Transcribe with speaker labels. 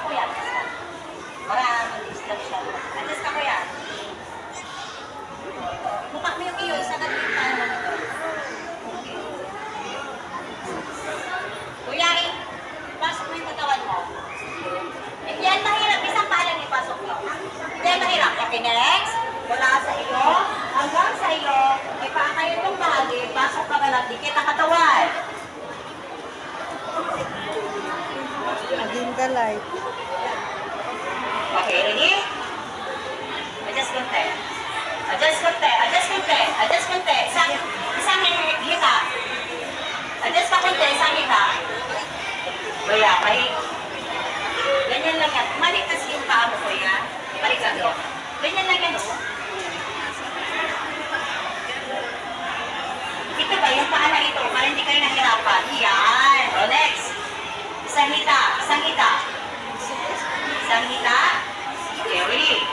Speaker 1: ka po yan. Para mag-disturb siya. Adjust ka po yan. Bupak mo yung iyo, isa ka din tayo mo ito. Kuya, pasok mo yung katawan mo. Hindi yan mahirap, isang palang ipasok nyo. Hindi yan mahirap. Okay, next. Wala sa iyo, hanggang sa iyo, ipakayo itong bahagi, pasok ka na, dikit ang katawan.
Speaker 2: Maging galay.
Speaker 1: Okay, ready? Adjust konti. Adjust konti. Adjust konti. Adjust konti. Isang hita. Adjust pa konti. Isang hita. Kaya, ganyan lang yan. Malik kasi yung paa mo ko yan. Balik ka doon. Ganyan lang yan, oh. Ito ba, yung paa na ito, para hindi kayo nahirapan. Yan. O, next. Isang hita. Isang hita. Isang hita. Okay, ready?